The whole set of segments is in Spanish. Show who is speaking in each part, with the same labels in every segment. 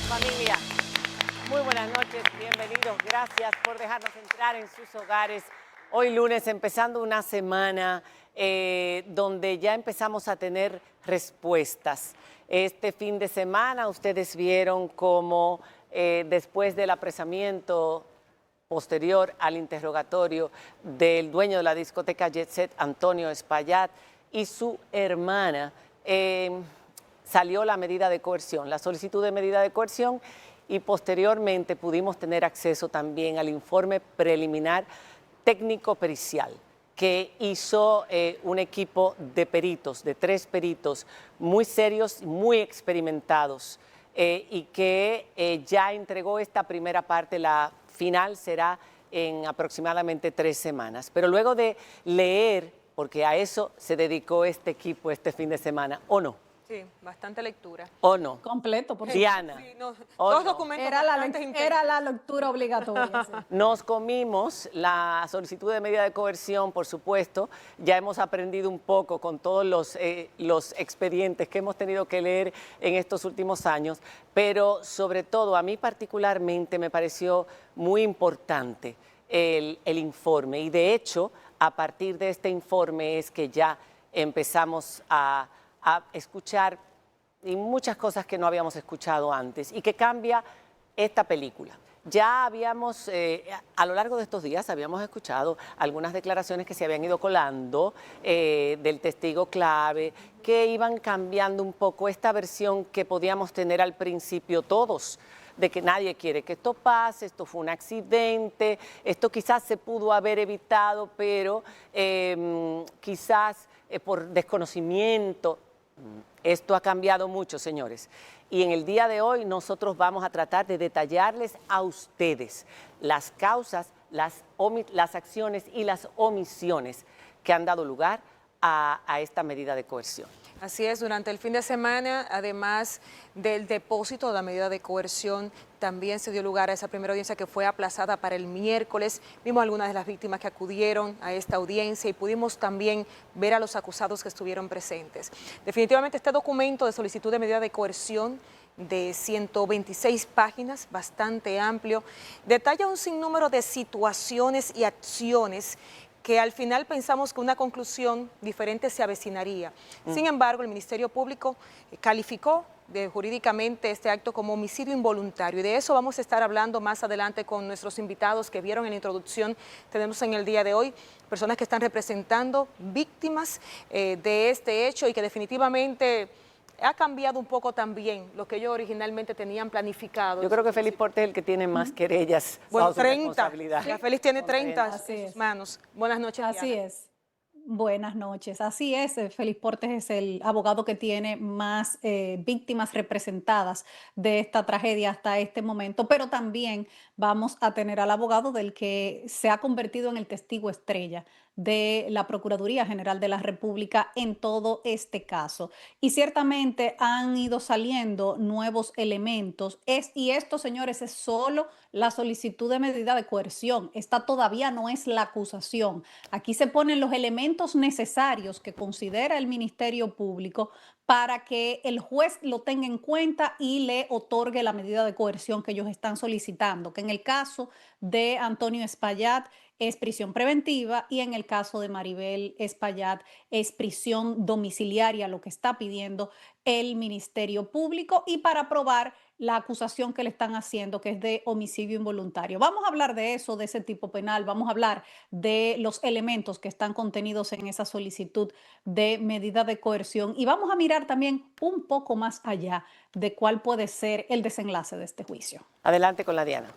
Speaker 1: familia. Muy buenas noches, bienvenidos. Gracias por dejarnos entrar en sus hogares. Hoy lunes, empezando una semana donde ya empezamos a tener respuestas. Este fin de semana ustedes vieron cómo después del apresamiento posterior al interrogatorio del dueño de la discoteca Jet Set, Antonio Espaillat, y su hermana, salió la medida de coerción, la solicitud de medida de coerción, y posteriormente pudimos tener acceso también al informe preliminar técnico pericial que hizo un equipo de peritos, de 3 peritos muy serios, muy experimentados, y que ya entregó esta primera parte. La final será en aproximadamente 3 semanas. Pero luego de leer, porque a eso se dedicó este equipo este fin de semana, ¿o no?
Speaker 2: Sí, bastante lectura.
Speaker 1: ¿O no?
Speaker 3: Completo, por
Speaker 1: Diana.
Speaker 2: Sí, no,
Speaker 1: ¿o
Speaker 2: dos
Speaker 1: no?
Speaker 2: documentos
Speaker 3: Era
Speaker 2: bastante intensos.
Speaker 3: la lectura obligatoria. Sí.
Speaker 1: Nos comimos la solicitud de medida de coerción, por supuesto. Ya hemos aprendido un poco con todos los expedientes que hemos tenido que leer en estos últimos años, pero sobre todo a mí particularmente me pareció muy importante el informe, y de hecho a partir de este informe es que ya empezamos a escuchar y muchas cosas que no habíamos escuchado antes y que cambia esta película. Ya habíamos, a lo largo de estos días, habíamos escuchado algunas declaraciones que se habían ido colando del testigo clave, que iban cambiando un poco esta versión que podíamos tener al principio todos, de que nadie quiere que esto pase, esto fue un accidente, esto quizás se pudo haber evitado, pero quizás por desconocimiento. Esto ha cambiado mucho, señores. Y en el día de hoy nosotros vamos a tratar de detallarles a ustedes las causas, las acciones y las omisiones que han dado lugar a esta medida de coerción.
Speaker 2: Así es, durante el fin de semana, además del depósito de la medida de coerción, también se dio lugar a esa primera audiencia que fue aplazada para el miércoles. Vimos algunas de las víctimas que acudieron a esta audiencia y pudimos también ver a los acusados que estuvieron presentes. Definitivamente este documento de solicitud de medida de coerción de 126 páginas, bastante amplio, detalla un sinnúmero de situaciones y acciones que al final pensamos que una conclusión diferente se avecinaría. Sin embargo, el Ministerio Público calificó jurídicamente este acto como homicidio involuntario, y de eso vamos a estar hablando más adelante con nuestros invitados que vieron en la introducción. Tenemos en el día de hoy personas que están representando víctimas de este hecho y que definitivamente ha cambiado un poco también lo que ellos originalmente tenían planificado.
Speaker 1: Yo creo que Félix Portes es el que tiene más querellas
Speaker 2: Bueno,
Speaker 1: bajo su
Speaker 2: 30.
Speaker 1: responsabilidad.
Speaker 2: Ya Félix tiene 30
Speaker 3: Así
Speaker 2: en sus
Speaker 3: es.
Speaker 2: manos. Buenas noches,
Speaker 3: Así
Speaker 2: Diana.
Speaker 3: es. Buenas noches. Así es, Félix Portes es el abogado que tiene más víctimas representadas de esta tragedia hasta este momento, pero también vamos a tener al abogado del que se ha convertido en el testigo estrella de la Procuraduría General de la República en todo este caso. Y ciertamente han ido saliendo nuevos elementos. Y esto, señores, es solo la solicitud de medida de coerción. Esta todavía no es la acusación. Aquí se ponen los elementos necesarios que considera el Ministerio Público para que el juez lo tenga en cuenta y le otorgue la medida de coerción que ellos están solicitando, que en el caso de Antonio Espaillat es prisión preventiva y en el caso de Maribel Espaillat es prisión domiciliaria, lo que está pidiendo el Ministerio Público, y para probar la acusación que le están haciendo, que es de homicidio involuntario. Vamos a hablar de eso, de ese tipo penal, vamos a hablar de los elementos que están contenidos en esa solicitud de medida de coerción, y vamos a mirar también un poco más allá de cuál puede ser el desenlace de este juicio.
Speaker 1: Adelante con la Diana.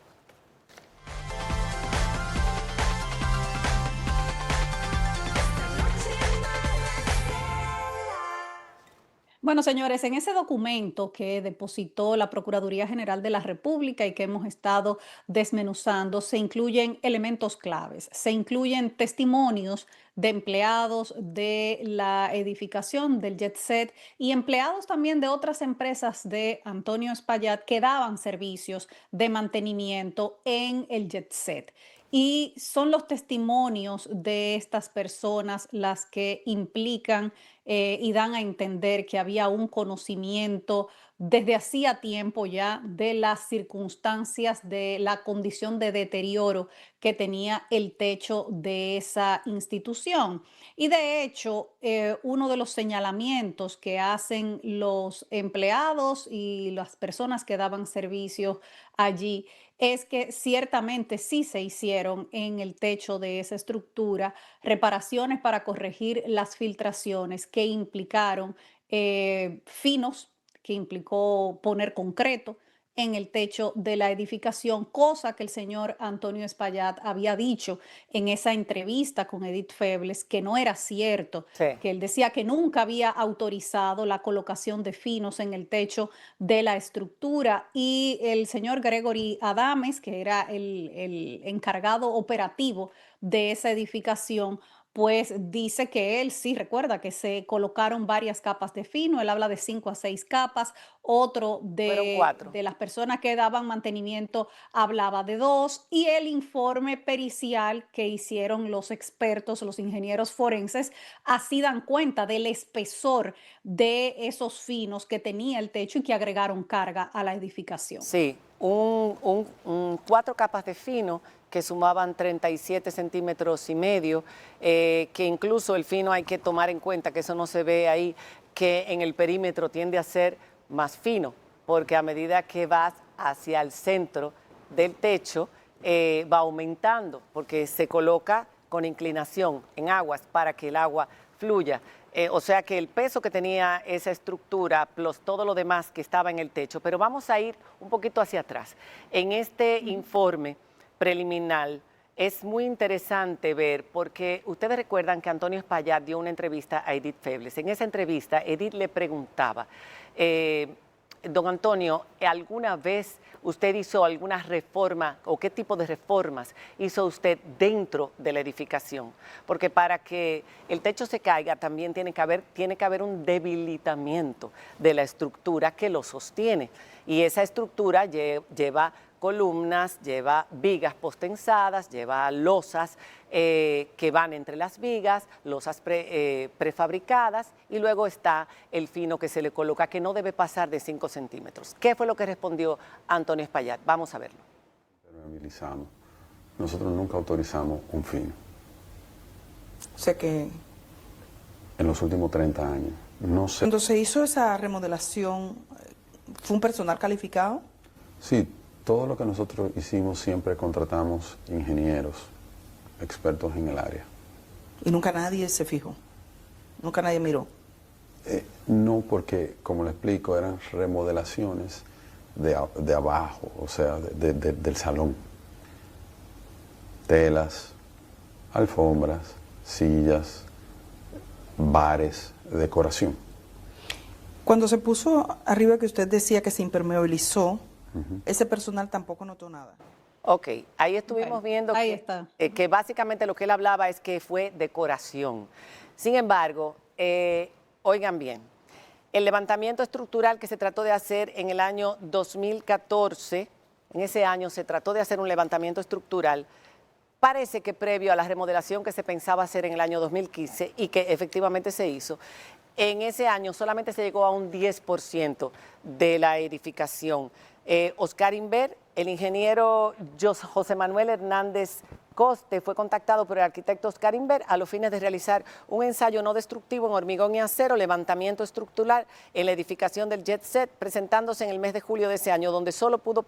Speaker 3: Bueno, señores, en ese documento que depositó la Procuraduría General de la República y que hemos estado desmenuzando, se incluyen elementos claves, se incluyen testimonios de empleados de la edificación del Jet Set y empleados también de otras empresas de Antonio Espaillat que daban servicios de mantenimiento en el Jet Set. Y son los testimonios de estas personas las que implican y dan a entender que había un conocimiento desde hacía tiempo ya de las circunstancias de la condición de deterioro que tenía el techo de esa institución. Y de hecho, uno de los señalamientos que hacen los empleados y las personas que daban servicio allí es que ciertamente sí se hicieron en el techo de esa estructura reparaciones para corregir las filtraciones que implicaron finos, que implicó poner concreto en el techo de la edificación, cosa que el señor Antonio Espaillat había dicho en esa entrevista con Edith Febles, que no era cierto,
Speaker 1: Sí.
Speaker 3: que él decía que nunca había autorizado la colocación de finos en el techo de la estructura. Y el señor Gregory Adames, que era el encargado operativo de esa edificación, pues dice que él sí recuerda que se colocaron varias capas de fino, él habla de 5 a 6 capas, otro
Speaker 1: Fueron 4.
Speaker 3: de las personas que daban mantenimiento hablaba de 2, y el informe pericial que hicieron los expertos, los ingenieros forenses, así dan cuenta del espesor de esos finos que tenía el techo y que agregaron carga a la edificación.
Speaker 1: Sí, 4 capas de fino que sumaban 37 centímetros y medio, que incluso el fino hay que tomar en cuenta que eso no se ve ahí, que en el perímetro tiende a ser más fino, porque a medida que vas hacia el centro del techo, va aumentando, porque se coloca con inclinación en aguas para que el agua fluya. O sea que el peso que tenía esa estructura, plus todo lo demás que estaba en el techo. Pero vamos a ir un poquito hacia atrás. En este informe preliminar es muy interesante ver, porque ustedes recuerdan que Antonio Espaillat dio una entrevista a Edith Febles. En esa entrevista, Edith le preguntaba, don Antonio, ¿alguna vez usted hizo alguna reforma o qué tipo de reformas hizo usted dentro de la edificación? Porque para que el techo se caiga también tiene que haber un debilitamiento de la estructura que lo sostiene. Y esa estructura lleva columnas, lleva vigas postensadas, lleva losas que van entre las vigas, losas prefabricadas, y luego está el fino que se le coloca, que no debe pasar de 5 centímetros. ¿Qué fue lo que respondió Antonio Espaillat? Vamos a verlo.
Speaker 4: Impermeabilizamos. Nosotros nunca autorizamos un fino.
Speaker 5: O sea que
Speaker 4: En los últimos 30 años. No sé.
Speaker 5: cuando se hizo esa remodelación, ¿fue un personal calificado?
Speaker 4: Sí, todo lo que nosotros hicimos siempre contratamos ingenieros, expertos en el área.
Speaker 5: Y nunca nadie se fijó, nunca nadie miró.
Speaker 4: No, porque, como le explico, eran remodelaciones de abajo, o sea, del salón. Telas, alfombras, sillas, bares, decoración.
Speaker 5: Cuando se puso arriba que usted decía que se impermeabilizó, ese personal tampoco notó nada.
Speaker 1: Ok, ahí estuvimos
Speaker 3: Bueno,
Speaker 1: viendo
Speaker 3: ahí
Speaker 1: que,
Speaker 3: está.
Speaker 1: Que básicamente lo que él hablaba es que fue decoración. Sin embargo, oigan bien, el levantamiento estructural que se trató de hacer en el año 2014, en ese año se trató de hacer un levantamiento estructural, parece que previo a la remodelación que se pensaba hacer en el año 2015 y que efectivamente se hizo, en ese año solamente se llegó a un 10% de la edificación. Oscar Inver, el ingeniero José Manuel Hernández Coste, fue contactado por el arquitecto Oscar Inver a los fines de realizar un ensayo no destructivo en hormigón y acero, levantamiento estructural en la edificación del Jet Set, presentándose en el mes de julio de ese año, donde solo pudo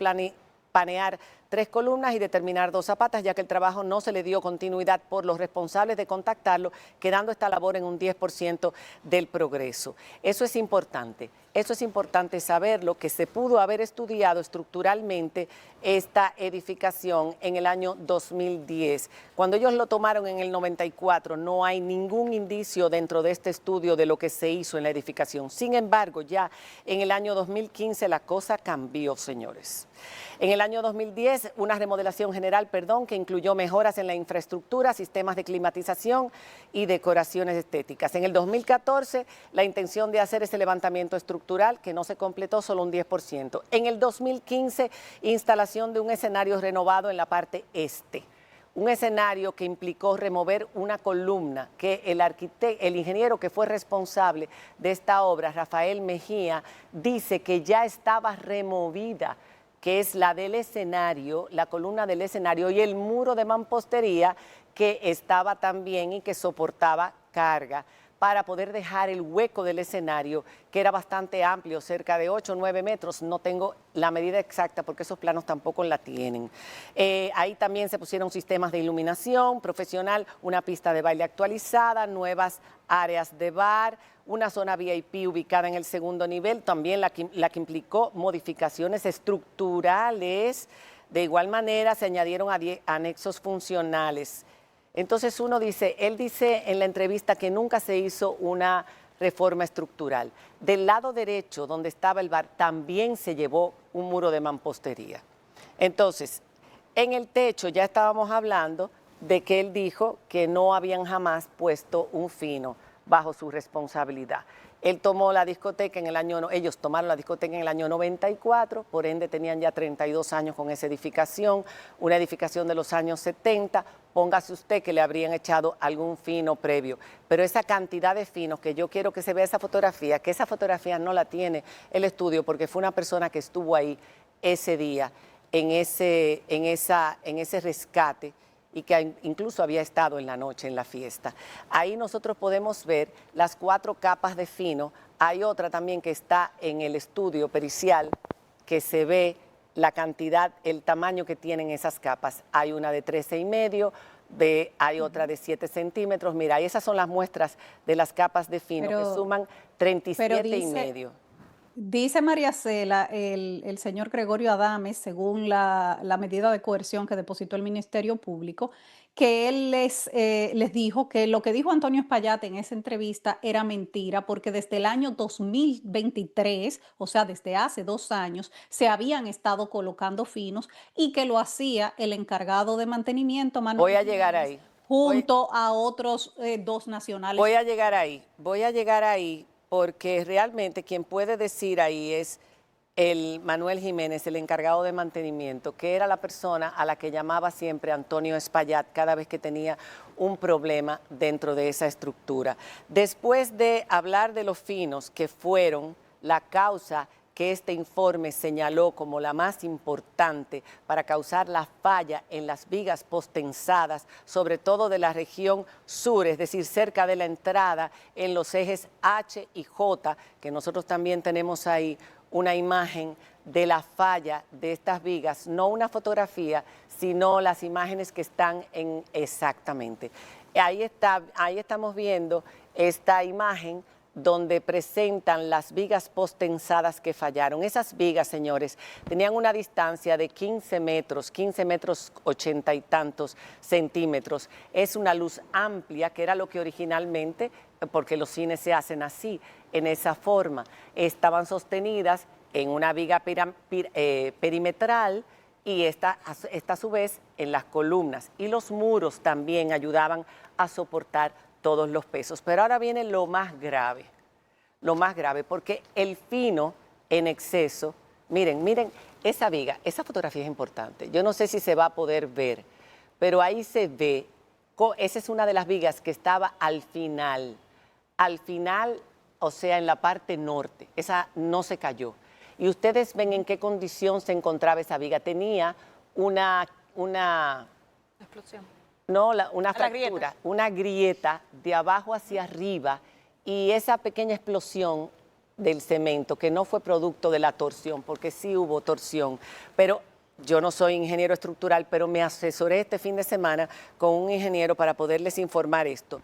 Speaker 1: panear 3 columnas y determinar 2 zapatas, ya que el trabajo no se le dio continuidad por los responsables de contactarlo, quedando esta labor en un 10% del progreso. Eso es importante saberlo, que se pudo haber estudiado estructuralmente esta edificación en el año 2010. Cuando ellos lo tomaron en el 94, no hay ningún indicio dentro de este estudio de lo que se hizo en la edificación. Sin embargo, ya en el año 2015 la cosa cambió, señores. En el año 2010, una remodelación general, que incluyó mejoras en la infraestructura, sistemas de climatización y decoraciones estéticas. En el 2014, la intención de hacer ese levantamiento estructural, que no se completó, solo un 10%. En el 2015, instalación de un escenario renovado en la parte este. un escenario que implicó remover una columna que el ingeniero que fue responsable de esta obra, Rafael Mejía, dice que ya estaba removida, que es la del escenario, la columna del escenario y el muro de mampostería que estaba también y que soportaba carga, para poder dejar el hueco del escenario, que era bastante amplio, cerca de 8 o 9 metros. No tengo la medida exacta porque esos planos tampoco la tienen. Ahí también se pusieron sistemas de iluminación profesional, una pista de baile actualizada, nuevas áreas de bar, una zona VIP ubicada en el segundo nivel, también la que implicó modificaciones estructurales. De igual manera, se añadieron anexos funcionales. Entonces él dice en la entrevista que nunca se hizo una reforma estructural. Del lado derecho, donde estaba el bar, también se llevó un muro de mampostería. Entonces, en el techo ya estábamos hablando de que él dijo que no habían jamás puesto un fino bajo su responsabilidad. Él tomó la discoteca ellos tomaron la discoteca en el año 94, por ende tenían ya 32 años con esa edificación, una edificación de los años 70, póngase usted que le habrían echado algún fino previo, pero esa cantidad de finos que yo quiero que se vea esa fotografía, que esa fotografía no la tiene el estudio porque fue una persona que estuvo ahí ese día, en ese rescate, y que incluso había estado en la noche en la fiesta. Ahí nosotros podemos ver las 4 capas de fino. Hay otra también que está en el estudio pericial, que se ve la cantidad, el tamaño que tienen esas capas. Hay una de 13,5, hay otra de 7 centímetros. Mira, esas son las muestras de las capas de fino, que suman 37,5.
Speaker 3: Dice María Cela, el señor Gregorio Adames, según la medida de coerción que depositó el Ministerio Público, que él les dijo que lo que dijo Antonio Espaillat en esa entrevista era mentira, porque desde el año 2023, o sea, desde hace 2 años, se habían estado colocando finos y que lo hacía el encargado de mantenimiento, Manuel
Speaker 1: Voy a llegar
Speaker 3: Jiménez,
Speaker 1: ahí.
Speaker 3: junto a otros 2 nacionales.
Speaker 1: Voy a llegar ahí, porque realmente quien puede decir ahí es el Manuel Jiménez, el encargado de mantenimiento, que era la persona a la que llamaba siempre Antonio Espaillat cada vez que tenía un problema dentro de esa estructura. Después de hablar de los finos, que fueron la causa que este informe señaló como la más importante para causar la falla en las vigas postensadas, sobre todo de la región sur, es decir, cerca de la entrada en los ejes H y J, que nosotros también tenemos ahí una imagen de la falla de estas vigas, no una fotografía, sino las imágenes que están exactamente. Ahí estamos viendo esta imagen donde presentan las vigas postensadas que fallaron. Esas vigas, señores, tenían una distancia de 15 metros 80 y tantos centímetros. Es una luz amplia, que era lo que originalmente, porque los cines se hacen así, en esa forma. Estaban sostenidas en una viga perimetral y esta a su vez en las columnas. Y los muros también ayudaban a soportar todos los pesos. Pero ahora viene lo más grave, porque el fino en exceso, miren esa viga, esa fotografía es importante. Yo no sé si se va a poder ver, pero ahí se ve, esa es una de las vigas que estaba al final, o sea, en la parte norte, esa no se cayó. Y ustedes ven en qué condición se encontraba esa viga. Tenía una
Speaker 2: explosión.
Speaker 1: No, una fractura, una grieta de abajo hacia arriba, y esa pequeña explosión del cemento, que no fue producto de la torsión, porque sí hubo torsión, pero yo no soy ingeniero estructural, pero me asesoré este fin de semana con un ingeniero para poderles informar esto.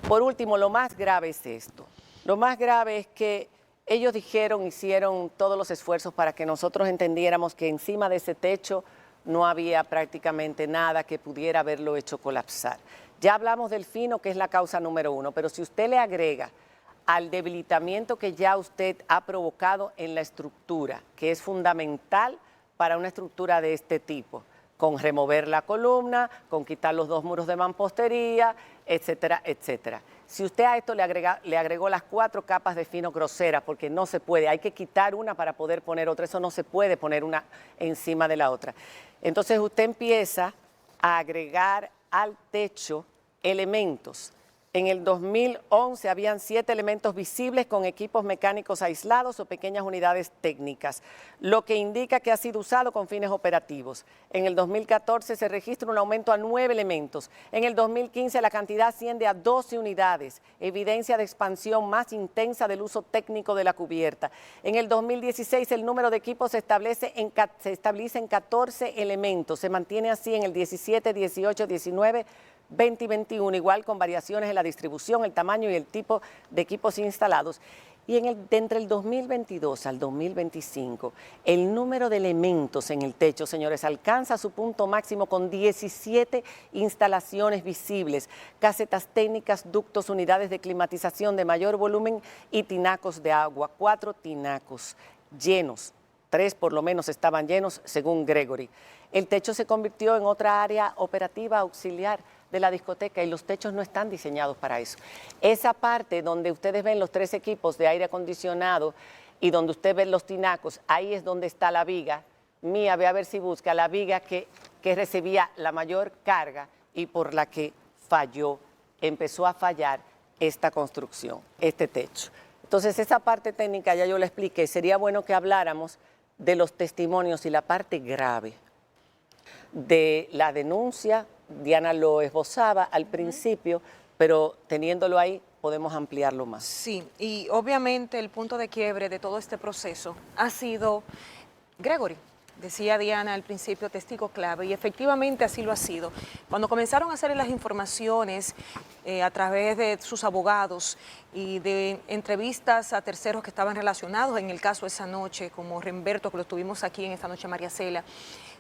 Speaker 1: Por último, lo más grave es esto. Lo más grave es que ellos hicieron todos los esfuerzos para que nosotros entendiéramos que encima de ese techo no había prácticamente nada que pudiera haberlo hecho colapsar. Ya hablamos del fino, que es la causa número 1, pero si usted le agrega al debilitamiento que ya usted ha provocado en la estructura, que es fundamental para una estructura de este tipo, con remover la columna, con quitar los 2 muros de mampostería, etcétera, etcétera. Si usted a esto le agregó las 4 capas de fino groseras, porque no se puede, hay que quitar una para poder poner otra, eso no se puede poner una encima de la otra. Entonces usted empieza a agregar al techo elementos. En el 2011 habían 7 elementos visibles con equipos mecánicos aislados o pequeñas unidades técnicas, lo que indica que ha sido usado con fines operativos. En el 2014 se registra un aumento a 9 elementos. En el 2015 la cantidad asciende a 12 unidades, evidencia de expansión más intensa del uso técnico de la cubierta. En el 2016 el número de equipos se establece en 14 elementos, se mantiene así en el 17, 18, 19, 20 y 21, igual con variaciones en la distribución, el tamaño y el tipo de equipos instalados. Y entre el 2022 al 2025, el número de elementos en el techo, señores, alcanza su punto máximo con 17 instalaciones visibles, casetas técnicas, ductos, unidades de climatización de mayor volumen y tinacos de agua. 4 tinacos llenos, 3 por lo menos estaban llenos, según Gregory. El techo se convirtió en otra área operativa auxiliar de la discoteca y los techos no están diseñados para eso. Esa parte donde ustedes ven los 3 equipos de aire acondicionado y donde usted ve los tinacos, ahí es donde está la viga. Mía, ve a ver si busca la viga que recibía la mayor carga y por la que falló, empezó a fallar esta construcción, este techo. Entonces esa parte técnica ya yo la expliqué, sería bueno que habláramos de los testimonios y la parte grave de la denuncia. Diana lo esbozaba al principio, pero teniéndolo ahí podemos ampliarlo más.
Speaker 2: Sí, y obviamente el punto de quiebre de todo este proceso ha sido Gregory. Decía Diana al principio, testigo clave, y efectivamente así lo ha sido. Cuando comenzaron a hacer las informaciones a través de sus abogados y de entrevistas a terceros que estaban relacionados, en el caso esa noche, como Remberto, que lo tuvimos aquí en esta noche, María Cela,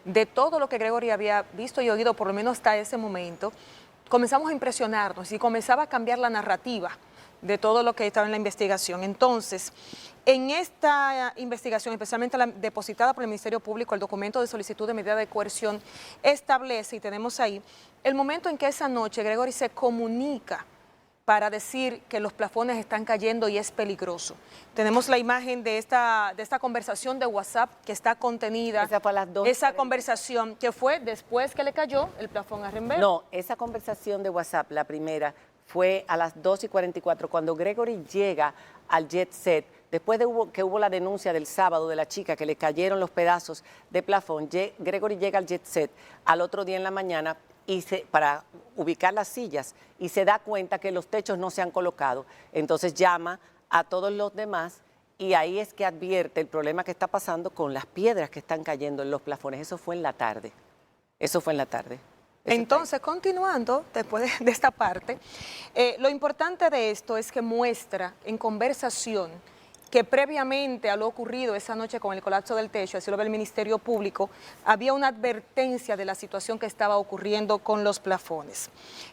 Speaker 2: de todo lo que Gregory había visto y oído, por lo menos hasta ese momento, comenzamos a impresionarnos y comenzaba a cambiar la narrativa de todo lo que estaba en la investigación. Entonces, en esta investigación, especialmente la depositada por el Ministerio Público, el documento de solicitud de medida de coerción establece, y tenemos ahí, el momento en que esa noche Gregory se comunica para decir que los plafones están cayendo y es peligroso. Tenemos la imagen de esta conversación de WhatsApp que está contenida.
Speaker 1: Esa fue a las 2:40.
Speaker 2: Esa conversación que fue después que le cayó el plafón a Remberto.
Speaker 1: No, esa conversación de WhatsApp, la primera, fue a las 2:44, cuando Gregory llega al Jet Set, después de que hubo la denuncia del sábado de la chica que le cayeron los pedazos de plafón. Gregory llega al Jet Set al otro día en la mañana para ubicar las sillas y se da cuenta que los techos no se han colocado. Entonces llama a todos los demás y ahí es que advierte el problema que está pasando con las piedras que están cayendo en los plafones. Eso fue en la tarde. Eso fue en la tarde.
Speaker 2: Entonces, continuando después de esta parte, lo importante de esto es que muestra en conversación que previamente a lo ocurrido esa noche con el colapso del techo, así lo ve el Ministerio Público, había una advertencia de la situación que estaba ocurriendo con los plafones.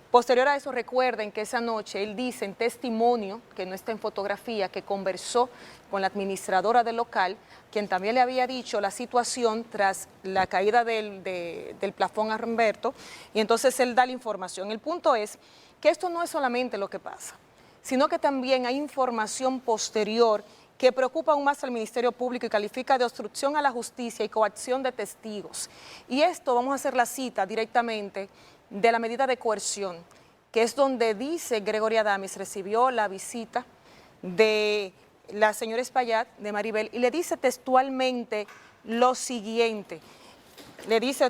Speaker 2: Posterior a eso, recuerden que esa noche él dice en testimonio, que no está en fotografía, que conversó con la administradora del local, quien también le había dicho la situación tras la caída del plafón a Remberto, y entonces él da la información. El punto es que esto no es solamente lo que pasa, sino que también hay información posterior que preocupa aún más al Ministerio Público y califica de obstrucción a la justicia y coacción de testigos. Y esto vamos a hacer la cita directamente de la medida de coerción, que es donde dice Gregory Adames recibió la visita de la señora Espaillat, de Maribel, y le dice textualmente lo siguiente. Le dice,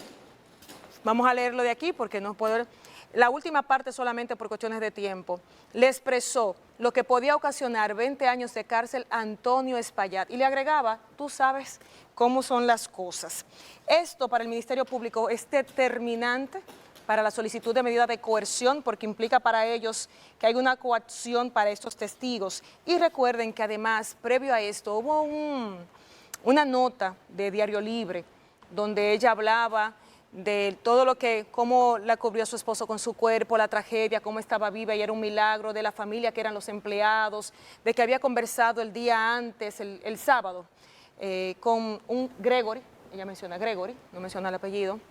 Speaker 2: vamos a leerlo de aquí porque no puedo... La última parte solamente por cuestiones de tiempo. Le expresó lo que podía ocasionar 20 años de cárcel a Antonio Espaillat y le agregaba, tú sabes cómo son las cosas. Esto para el Ministerio Público es determinante para la solicitud de medida de coerción porque implica para ellos que hay una coacción para estos testigos. Y recuerden que además, previo a esto, hubo una nota de Diario Libre donde ella hablaba de todo lo que, cómo la cubrió su esposo con su cuerpo, la tragedia, cómo estaba viva y era un milagro, de la familia que eran los empleados, de que había conversado el día antes, el sábado, con un Gregory, ella menciona Gregory, no menciona el apellido,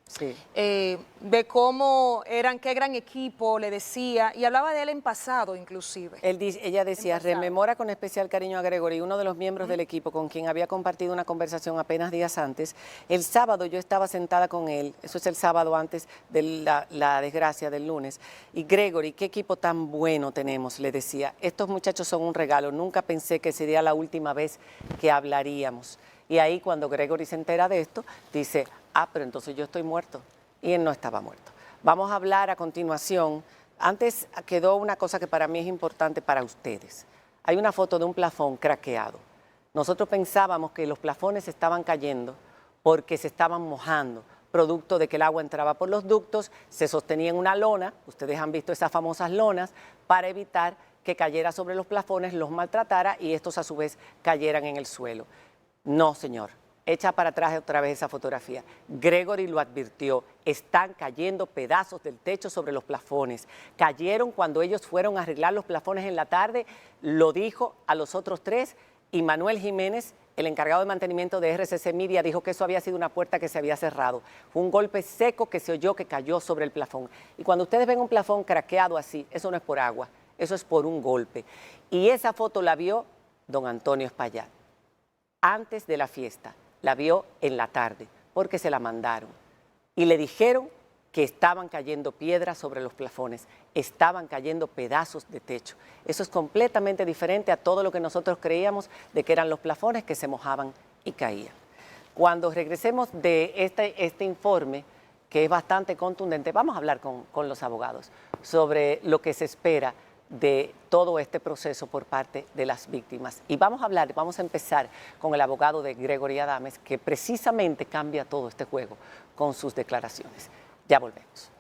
Speaker 1: Sí.
Speaker 2: De cómo eran, qué gran equipo, le decía, y hablaba de él en pasado inclusive.
Speaker 1: Ella decía, rememora con especial cariño a Gregory, uno de los miembros del equipo con quien había compartido una conversación apenas días antes. El sábado yo estaba sentada con él, eso es el sábado antes de la desgracia del lunes, y Gregory, qué equipo tan bueno tenemos, le decía. Estos muchachos son un regalo, nunca pensé que sería la última vez que hablaríamos. Y ahí cuando Gregory se entera de esto, dice, pero entonces yo estoy muerto. Y él no estaba muerto. Vamos a hablar a continuación. Antes quedó una cosa que para mí es importante para ustedes. Hay una foto de un plafón craqueado. Nosotros pensábamos que los plafones estaban cayendo porque se estaban mojando, producto de que el agua entraba por los ductos, se sostenía en una lona, ustedes han visto esas famosas lonas, para evitar que cayera sobre los plafones, los maltratara y estos a su vez cayeran en el suelo. No, señor. Echa para atrás otra vez esa fotografía. Gregory lo advirtió. Están cayendo pedazos del techo sobre los plafones. Cayeron cuando ellos fueron a arreglar los plafones en la tarde. Lo dijo a los otros tres. Y Manuel Jiménez, el encargado de mantenimiento de RCC Media, dijo que eso había sido una puerta que se había cerrado. Fue un golpe seco que se oyó que cayó sobre el plafón. Y cuando ustedes ven un plafón craqueado así, eso no es por agua, eso es por un golpe. Y esa foto la vio don Antonio Espaillat. Antes de la fiesta, la vio en la tarde, porque se la mandaron. Y le dijeron que estaban cayendo piedras sobre los plafones, estaban cayendo pedazos de techo. Eso es completamente diferente a todo lo que nosotros creíamos de que eran los plafones que se mojaban y caían. Cuando regresemos de este informe, que es bastante contundente, vamos a hablar con los abogados sobre lo que se espera de todo este proceso por parte de las víctimas. Y vamos a empezar con el abogado de Gregory Adames, que precisamente cambia todo este juego con sus declaraciones. Ya volvemos.